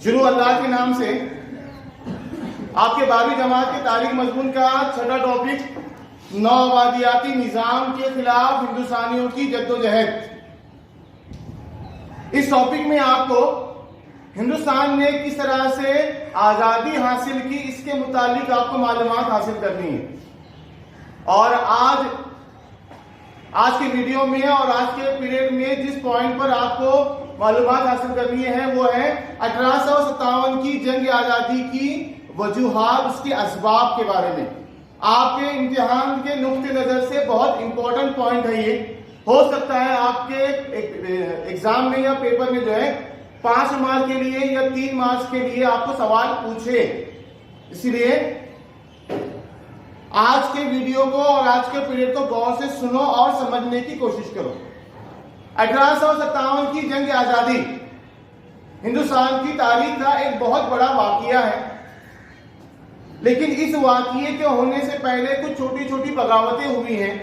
शुरू अल्लाह के नाम से। आपके 12वीं जमात के तारीख मजमून का छठा टॉपिक नौआबादियाती निजाम के खिलाफ हिंदुस्तानियों की जद्दोजहद। इस टॉपिक में आपको हिंदुस्तान ने किस तरह से आजादी हासिल की इसके मुतालिक आपको मालूमात हासिल करनी है। और आज के वीडियो में और आज के पीरियड में जिस पॉइंट पर आपको मालूमात हासिल करनी है वो है 1857 की जंग आजादी की वजूहात, उसके असबाब के बारे में। आपके इम्तिहान के नुक्ते नजर से बहुत इंपॉर्टेंट पॉइंट है ये। हो सकता है आपके एग्जाम में या पेपर में जो है 5 मार्क के लिए या 3 मार्क्स के लिए आपको सवाल पूछे। इसलिए आज के वीडियो को और आज के पीरियड को गौर से सुनो और समझने की कोशिश करो। 1857 की जंग आजादी हिंदुस्तान की तारीख का एक बहुत बड़ा वाकया है, लेकिन इस वाकये के होने से पहले कुछ छोटी छोटी बगावतें हुई हैं,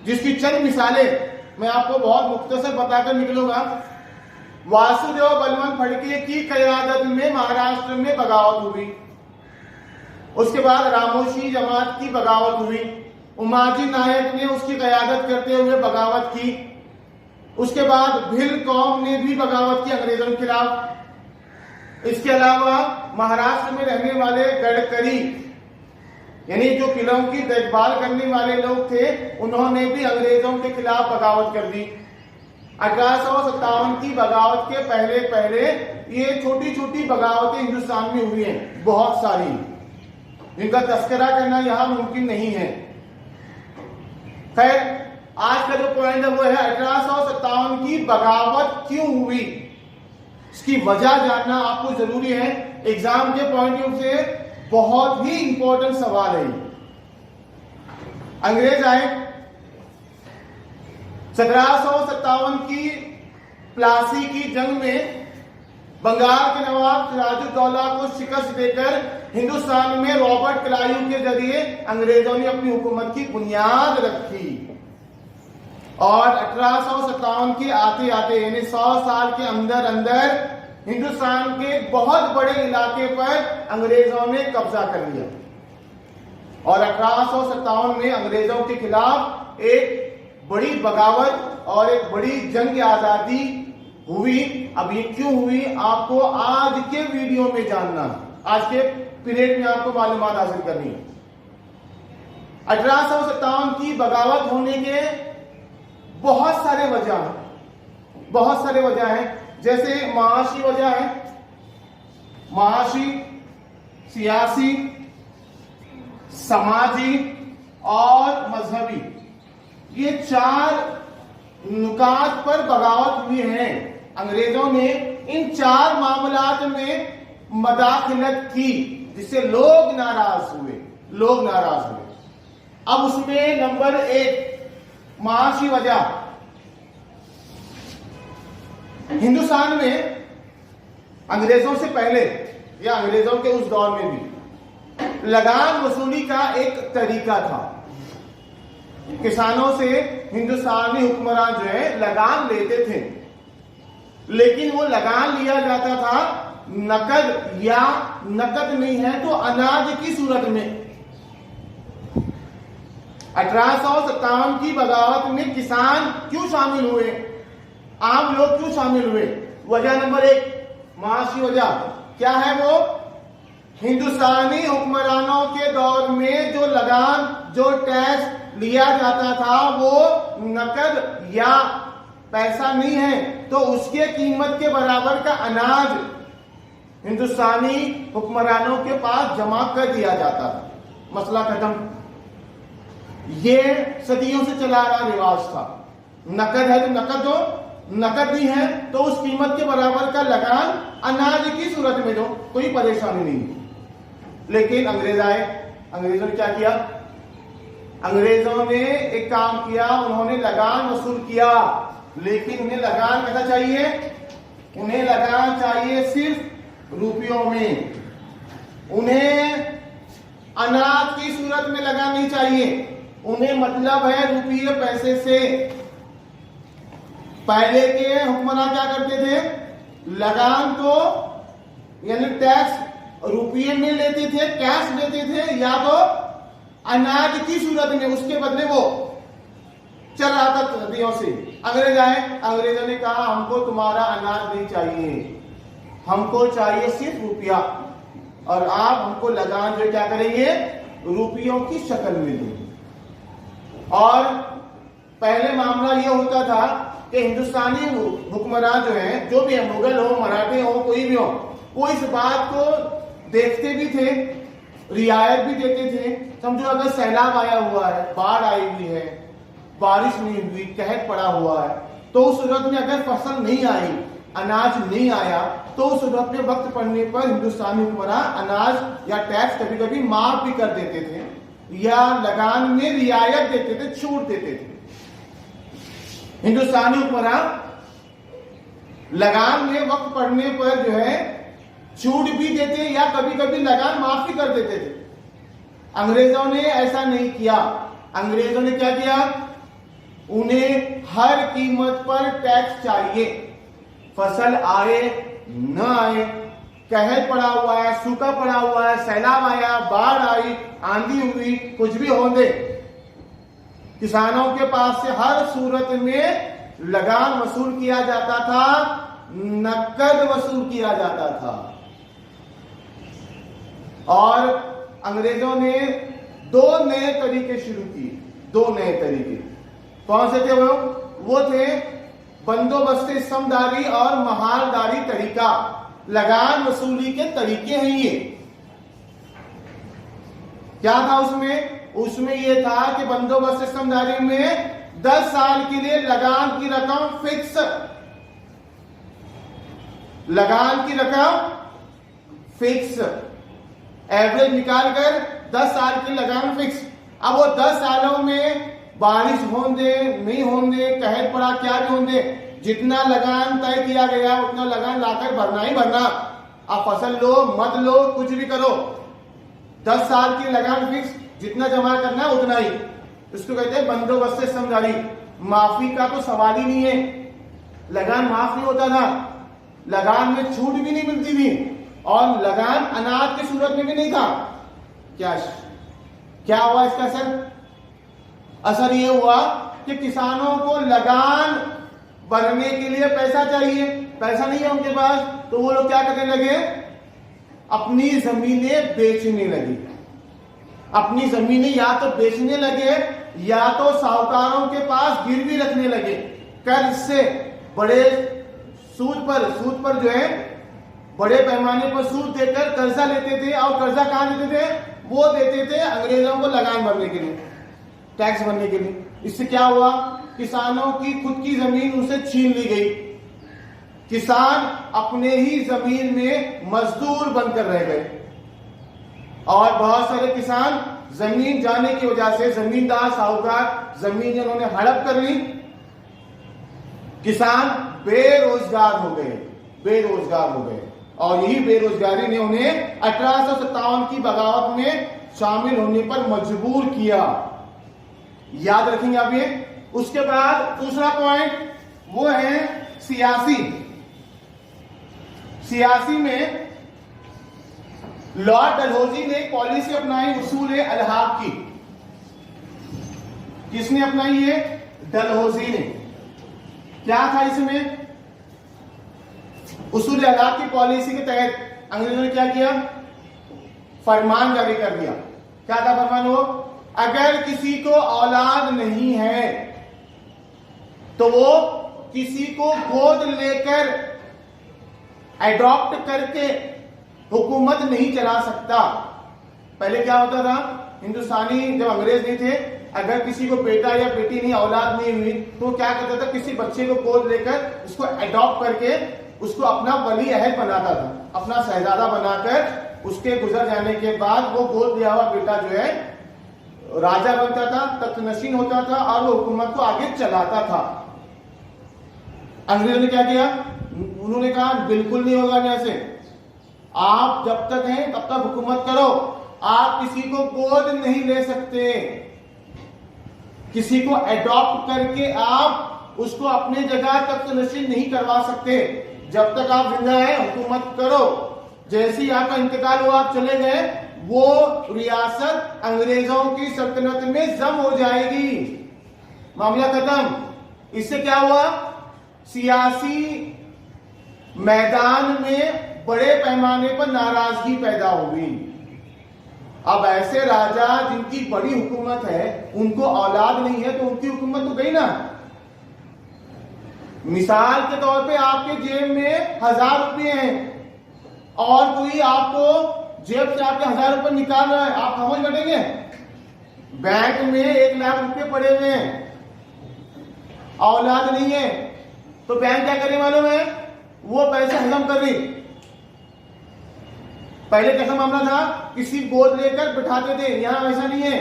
जिसकी चंद मिसालें मैं आपको बहुत मुख्तसर बताकर निकलूंगा। वासुदेव बलवंत फड़के की क़यादत में महाराष्ट्र में बगावत हुई। उसके बाद रामोशी जमात की बगावत हुई। उमाजी नायक ने उसकी क़यादत करते हुए बगावत की। उसके बाद भिल कौम ने भी बगावत की अंग्रेजों के खिलाफ। इसके अलावा महाराष्ट्र में रहने वाले गडकरी यानी जो किलों की देखभाल करने वाले लोग थे, उन्होंने भी अंग्रेजों के खिलाफ बगावत कर दी। 1857 की बगावत के पहले ये छोटी छोटी बगावतें हिंदुस्तान में हुई हैं, बहुत सारी, जिनका तस्करा करना यहां मुमकिन नहीं है। खैर, आज का जो पॉइंट है वो है 1857 की बगावत क्यों हुई, इसकी वजह जानना आपको जरूरी है। एग्जाम के पॉइंट ऑफ व्यू से बहुत ही इंपॉर्टेंट सवाल है। अंग्रेज आए 1757 की प्लासी की जंग में बंगाल के नवाब सिराजुद्दौला को शिकस्त देकर हिंदुस्तान में रॉबर्ट क्लाइव के जरिए अंग्रेजों ने अपनी हुकूमत की बुनियाद रखी। और 1857 के आते आते यानी 100 साल के अंदर अंदर हिंदुस्तान के बहुत बड़े इलाके पर अंग्रेजों ने कब्जा कर लिया। और 1857 में अंग्रेजों के खिलाफ एक बड़ी बगावत और एक बड़ी जंग आजादी हुई। अब ये क्यों हुई आपको आज के वीडियो में जानना, आज के पीरियड में आपको मालूमात हासिल करनी है। 1857 की बगावत होने के बहुत सारे वजह हैं। जैसे माशी वजह है, माशी, सियासी, समाजी और मजहबी, ये 4 नुकात पर बगावत हुई है। अंग्रेजों ने इन 4 मामलात में मदाखिलत की, जिससे लोग नाराज हुए। अब उसमें नंबर 1 माशी वजह। हिंदुस्तान में अंग्रेजों से पहले या अंग्रेजों के उस दौर में भी लगान वसूली का एक तरीका था। किसानों से हिंदुस्तानी हुक्मरान जो है लगान लेते थे, लेकिन वो लगान लिया जाता था नकद, या नकद नहीं है तो अनाज की सूरत में। 1857 की बगावत में किसान क्यों शामिल हुए, आम लोग क्यों शामिल हुए? वजह नंबर 1 माशी वजह क्या है? वो हिंदुस्तानी हुक्मरानों के दौर में जो लगान, जो टैक्स लिया जाता था वो नकद या पैसा नहीं है, तो उसके कीमत के बराबर का अनाज हिंदुस्तानी हुक्मरानों के पास जमा कर दिया जाता था। मसला खत्म। ये सदियों से चला रहा रिवाज था। नकद है तो नकद दो, नकद नहीं है तो उस कीमत के बराबर का लगान अनाज की सूरत में दो, कोई परेशानी नहीं। लेकिन अंग्रेज आए, अंग्रेजों ने क्या किया? अंग्रेजों ने एक काम किया, उन्होंने लगान वसूल किया, लेकिन उन्हें लगान कैसा चाहिए? उन्हें लगान चाहिए सिर्फ रुपयों में। उन्हें अनाज की सूरत में लगान नहीं चाहिए, उन्हें मतलब है रुपये पैसे से। पहले के हुक्मरान क्या करते थे? लगान को यानी टैक्स रुपये में लेते थे, कैश लेते थे, या तो अनाज की सूरत में, उसके बदले वो चल रहा था सदियों से। अंग्रेज आए, अंग्रेजों ने कहा हमको तुम्हारा अनाज नहीं चाहिए, हमको चाहिए सिर्फ रुपया, और आप हमको लगान जो क्या करेंगे, रुपयों की शक्ल में देंगे। और पहले मामला यह होता था कि हिंदुस्तानी हुक्मरान जो है, जो भी है, मुगल हो, मराठे हो, कोई भी हो, वो इस बात को देखते भी थे, रियायत भी देते थे। समझो अगर सैलाब आया हुआ है, बाढ़ आई हुई है, बारिश नहीं हुई, कहर पड़ा हुआ है, तो उस सूरत में अगर फसल नहीं आई, अनाज नहीं आया, तो उस सूरत में वक्त पड़ने पर हिंदुस्तानी हुक्मरान अनाज या टैक्स कभी कभी माफ भी कर देते थे, या लगान में रियायत देते थे, छूट देते थे। हिंदुस्तानी हुक्मरान लगान में वक्त पड़ने पर जो है छूट भी देते, या कभी कभी लगान माफ भी कर देते थे। अंग्रेजों ने ऐसा नहीं किया। अंग्रेजों ने क्या किया, उन्हें हर कीमत पर टैक्स चाहिए, फसल आए न आए, कहर पड़ा हुआ है, सूखा पड़ा हुआ है, सैलाब आया, बाढ़ आई, आंधी हुई, कुछ भी हो दे, किसानों के पास से हर सूरत में लगान वसूल किया जाता था, नकद वसूल किया जाता था। और अंग्रेजों ने दो नए तरीके शुरू किए, दो नए तरीके। कौन से थे वो थे बंदोबस्त समदारी और महालदारी तरीका। लगान वसूली के तरीके हैं ये। क्या था उसमें ये था कि बंदोबस्त समदारी में 10 साल के लिए लगान की रकम फिक्स, लगान की रकम फिक्स, एवरेज निकालकर 10 साल की लगान फिक्स। अब वो 10 सालों में बारिश होंदे नहीं होंदे, कहर पड़ा क्या भी होंदे, जितना लगान तय किया गया उतना लगान लाकर भरना ही भरना। आप फसल लो मत लो कुछ भी करो, 10 साल की लगान फिक्स, जितना जमा करना है उतना ही। इसको कहते हैं बंदोबस्त समदारी। माफी का तो सवाल ही नहीं है, लगान माफ नहीं होता था, लगान में छूट भी नहीं मिलती थी, और लगान अनाज की सूरत में भी नहीं था। क्या हुआ इसका असर ये हुआ कि किसानों को लगान भरने के लिए पैसा चाहिए, पैसा नहीं है उनके पास, तो वो लोग क्या करने लगे, अपनी जमीनें बेचने लगे। अपनी जमीनें या तो बेचने लगे, या तो साहूकारों के पास गिरवी रखने लगे, कर्ज से, बड़े सूद पर जो है बड़े पैमाने पर सूद देकर कर्जा लेते थे। और कर्जा कहां देते थे, वो देते थे अंग्रेजों को लगान भरने के लिए, टैक्स भरने के लिए। इससे क्या हुआ, किसानों की खुद की जमीन उनसे छीन ली गई। किसान अपने ही जमीन में मजदूर बनकर रह गए, और बहुत सारे किसान जमीन जाने की वजह से, जमींदार साहूकार जमीन जिन्होंने हड़प कर ली, किसान बेरोजगार हो गए। और यही बेरोजगारी ने उन्हें 1857 की बगावत में शामिल होने पर मजबूर किया। याद रखेंगे आप ये। उसके बाद दूसरा पॉइंट वो है सियासी में लॉर्ड डलहौजी ने एक पॉलिसी अपनाई, उसूल अलहाक की। किसने अपनाई है, डलहौजी ने। क्या था इसमें, उसूल अलहाक की पॉलिसी के तहत अंग्रेजों ने क्या किया, फरमान जारी कर दिया। क्या था फरमान वो, अगर किसी को औलाद नहीं है तो वो किसी को गोद लेकर एडॉप्ट करके हुकूमत नहीं चला सकता। पहले क्या होता था, हिंदुस्तानी जब अंग्रेज नहीं थे, अगर किसी को बेटा या बेटी नहीं, औलाद नहीं हुई, तो क्या करता था, किसी बच्चे को गोद लेकर उसको एडॉप्ट करके उसको अपना वली अहद बनाता था, अपना शहजादा बनाकर उसके गुजर जाने के बाद वो गोद लिया हुआ बेटा जो है राजा बनता था, तख्तनशीन होता था, और वो हुकूमत को आगे चलाता था। अंग्रेजों ने क्या किया, उन्होंने कहा बिल्कुल नहीं होगा ऐसे, आप जब तक हैं तब तक हुकूमत करो, आप किसी को गोद नहीं ले सकते, किसी को एडॉप्ट करके आप उसको अपने जगह तख्तनशीन नहीं करवा सकते, जब तक आप जिंदा हैं हुकूमत करो। जैसे ही आपका इंतकाल हुआ, आप चले गए, वो रियासत अंग्रेजों की सल्तनत में जम हो जाएगी, मामला खत्म। इससे क्या हुआ, सियासी मैदान में बड़े पैमाने पर नाराजगी पैदा होगी। अब ऐसे राजा जिनकी बड़ी हुकूमत है, उनको औलाद नहीं है, तो उनकी हुकूमत तो गई ना। मिसाल के तौर पे आपके जेब में 1000 रुपये हैं और कोई आपको जेब से आपके 1000 रुपये निकाल रहा है, आप समझ बैठेंगे? बैंक में 1 लाख रुपए पड़े हुए हैं, औलाद नहीं है, तो बैंक क्या करे मालूम है? वो पैसे हजम कर रही। पहले कैसा मामला था, किसी गोद लेकर बिठाते थे, यहां ऐसा नहीं है।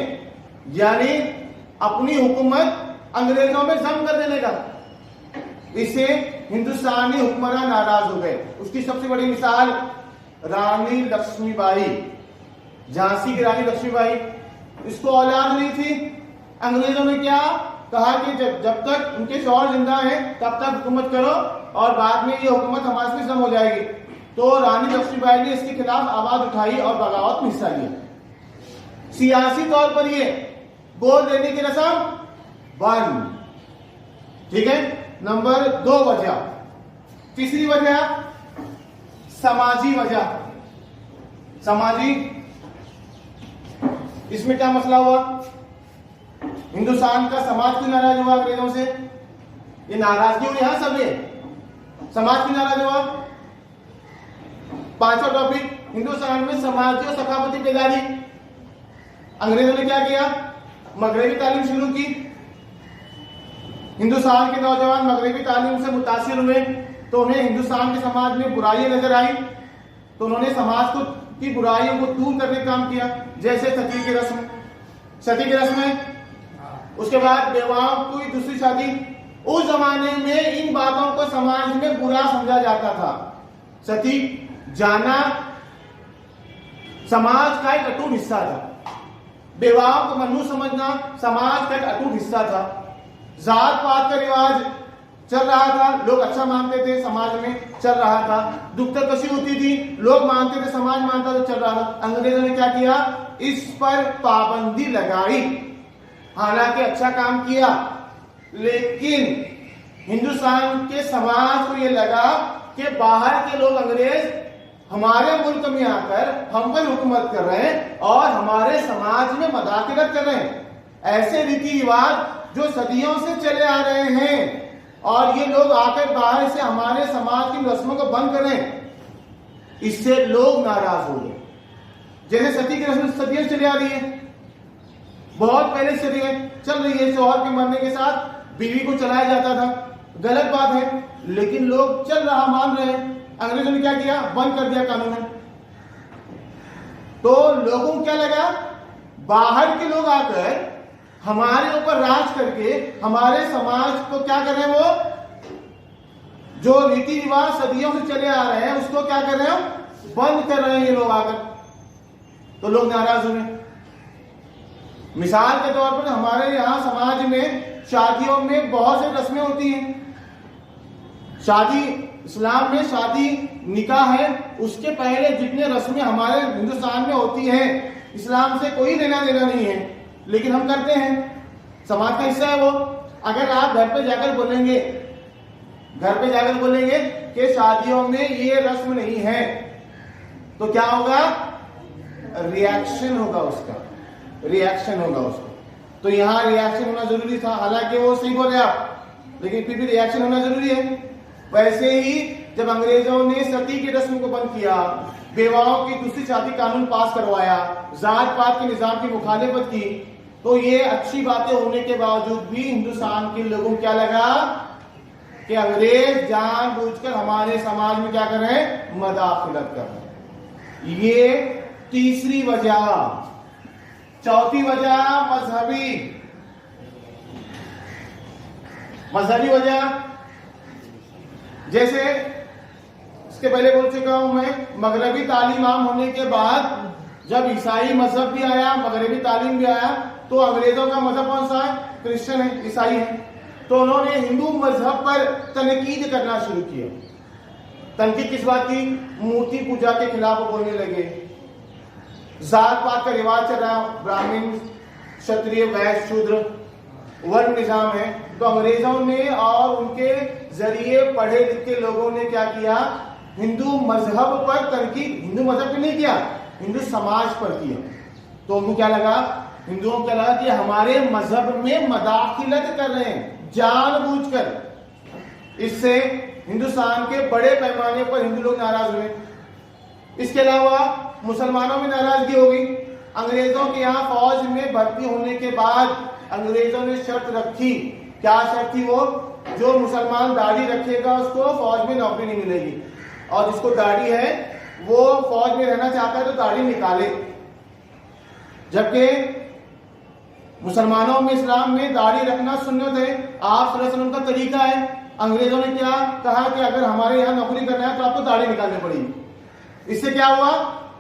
यानी अपनी हुकूमत अंग्रेजों में जम कर देने का। इससे हिंदुस्तानी हुक्मरान नाराज हो गए। उसकी सबसे बड़ी मिसाल रानी लक्ष्मीबाई, झांसी की रानी लक्ष्मीबाई, इसको औलाद नहीं थी। अंग्रेजों ने क्या कहा कि जब तक उनके शौहर जिंदा हैं तब तक हुकूमत करो और बाद में ये हुकूमत हमारे से खत्म हो जाएगी। तो रानी लक्ष्मीबाई ने इसके खिलाफ आवाज उठाई और बगावत में हिस्सा लिया। सियासी तौर पर ये गोद लेने की रस्म बंद। ठीक है, नंबर 2 वजह। तीसरी वजह समाजी वजह। समाजी, इसमें क्या मसला हुआ? हिंदुस्तान का समाज क्यों नाराज हुआ अंग्रेजों से? ये नाराजगी हुई यहां सब, समाज क्यों नाराज हुआ? 5वां टॉपिक, हिंदुस्तान में समाजी और सकाफती बेदारी। अंग्रेजों ने क्या किया? मगरबी तालीम शुरू की। हिंदुस्तान के नौजवान मगरबी तालीम से मुतासिर हुए तो उन्हें हिंदुस्तान के समाज में बुराइयां नजर आई, तो उन्होंने समाज को की बुराइयों को दूर करने का काम किया। जैसे सती की रस्म, सती की रस्म, उसके बाद बेवाओं की दूसरी शादी। उस जमाने में इन बातों को समाज में बुरा समझा जाता था। सती जाना समाज का एक अटूट हिस्सा था। बेवाओं को मन्नू समझना समाज का एक अटूट हिस्सा था। जात पात का रिवाज चल रहा था, लोग अच्छा मानते थे, समाज में चल रहा था। दुख कशी होती थी, लोग मानते थे, समाज मानता था, चल रहा था। अंग्रेजों ने क्या किया? इस पर पाबंदी लगाई। हालांकि अच्छा काम किया, लेकिन हिंदुस्तान के समाज को यह लगा कि बाहर के लोग अंग्रेज हमारे मुल्क में आकर हम पर हुकूमत कर रहे हैं और हमारे समाज में मदाखलत कर रहे हैं। ऐसे रीति रिवाज जो सदियों से चले आ रहे हैं और ये लोग आकर बाहर से हमारे समाज की रस्मों को बंद कर रहे हैं, इससे लोग नाराज हो गए। जैसे सती की रस्म सदियों चली आ रही है, बहुत पहले से चल रही है। शौहर के मरने के साथ बीवी को चलाया जाता था, गलत बात है, लेकिन लोग चल रहा मान रहे हैं। अंग्रेजों ने क्या किया? बंद कर दिया कानून। तो लोगों को क्या लगा? बाहर के लोग आकर हमारे ऊपर राज करके हमारे समाज को क्या कर रहे हैं? वो जो रीति रिवाज सदियों से चले आ रहे हैं उसको क्या कर रहे हैं? बंद कर रहे हैं ये लोग आकर। तो लोग नाराज हुए। मिसाल के तौर पर हमारे यहां समाज में शादियों में बहुत सी रस्में होती हैं। शादी, इस्लाम में शादी निकाह है, उसके पहले जितने रस्में हमारे हिंदुस्तान में होती हैं इस्लाम से कोई लेना देना नहीं है, लेकिन हम करते हैं, समाज का हिस्सा है वो। अगर आप घर पे जाकर बोलेंगे कि शादियों में ये रस्म नहीं है, तो क्या होगा? रिएक्शन होगा उसका। तो यहां रिएक्शन होना जरूरी था। हालांकि वो सही बोल रहे आप, लेकिन फिर भी रिएक्शन होना जरूरी है। वैसे ही जब अंग्रेजों ने सती की रस्म को बंद किया, बेवाओं की दूसरी शादी कानून पास करवाया, जात पात के निजाम की मुखालिफत की, तो ये अच्छी बातें होने के बावजूद भी हिंदुस्तान के लोगों को क्या लगा कि अंग्रेज जानबूझकर हमारे समाज में क्या कर रहे हैं? मदाखलत कर रहे हैं। ये तीसरी वजह। चौथी वजह मजहबी वजह। जैसे इसके पहले बोल चुका हूं मैं, मगरबी तालीम आम होने के बाद जब ईसाई मजहब भी आया, मगरबी तालीम भी आया, तो अंग्रेजों का मजहब कौन सा है? क्रिश्चियन है, ईसाई है। तो उन्होंने हिंदू मजहब पर तनकीद करना शुरू किया। तनकीद किस बात की? मूर्ति पूजा के खिलाफ वो बोलने लगे। जात पात का रिवाज चल रहा, ब्राह्मण क्षत्रिय वैश्य शूद्र वर्ण निजाम है। तो अंग्रेजों ने और उनके जरिए पढ़े लिखे लोगों ने क्या किया? हिंदू मजहब पर तनकीद, हिंदू मजहब पे नहीं किया, हिंदू समाज पर किया। तो उनको क्या लगा? हिंदुओं को क्या लगा कि हमारे मजहब में मदाखिलत कर रहे हैं जानबूझकर। इससे हिंदुस्तान के बड़े पैमाने पर हिंदू लोग नाराज हुए। इसके अलावा मुसलमानों में नाराजगी हो गई। अंग्रेजों के यहाँ फौज में भर्ती होने के बाद अंग्रेजों ने शर्त रखी। क्या शर्त थी वो? जो मुसलमान दाढ़ी रखेगा उसको फौज में नौकरी नहीं मिलेगी, और जिसको दाढ़ी है वो फौज में रहना चाहता है तो दाढ़ी निकाले। जबकि मुसलमानों में, इस्लाम में दाढ़ी रखना सुन्नत है, आप सल्लल्लाहु अलैहि वसल्लम का तरीका है। अंग्रेजों ने क्या कहा कि अगर हमारे यहाँ नौकरी करना है तो आपको दाढ़ी निकालनी पड़ेगी। इससे क्या हुआ?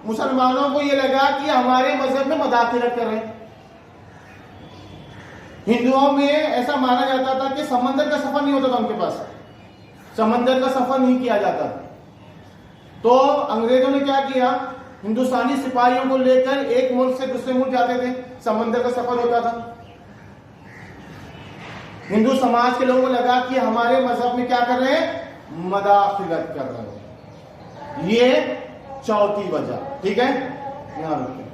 मुसलमानों को यह लगा कि हमारे मजहब में मदाखिलत कर रहे हैं। हिंदुओं में ऐसा माना जाता था कि समंदर का सफर नहीं होता था उनके पास, समंदर का सफर नहीं किया जाता। तो अंग्रेजों ने क्या किया? हिंदुस्तानी सिपाहियों को लेकर एक मुल्क से दूसरे मुल्क जाते थे, समंदर का सफर होता था। हिंदू समाज के लोगों को लगा कि हमारे मजहब में क्या कर रहे हैं? मदाखिलत कर रहे हैं। ये चौथी वजह। ठीक है, यहां रुकते हैं।